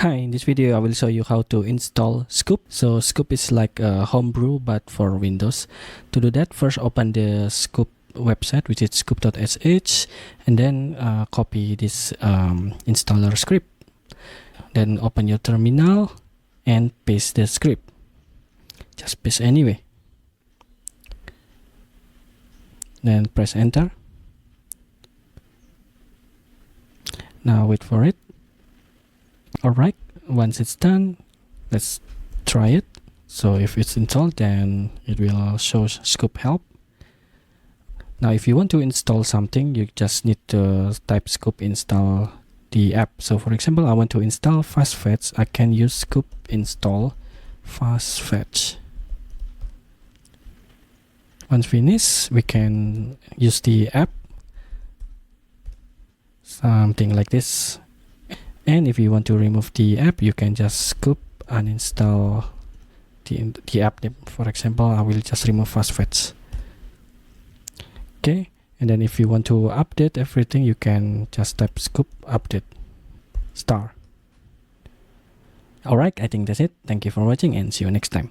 Hi, in this video I will show you how to install Scoop. So Scoop is like a Homebrew but for Windows. To do that, first open the Scoop website, which is scoop.sh, and then copy this installer script. Then open your terminal and paste the script. Just paste anyway. Then press enter. Now wait for it. Alright, once it's done, let's try it. So if it's installed, then it will show Scoop help. Now if you want to install something, you just need to type Scoop install the app. So for example, I want to install fast fetch. I can use Scoop install fast fetch. Once finished, we can use the app, something like this. And if you want to remove the app, you can just Scoop uninstall the app. For example, I will just remove fast fetch. Okay, and then if you want to update everything, you can just type Scoop update star. Alright, I think that's it. Thank you for watching and see you next time.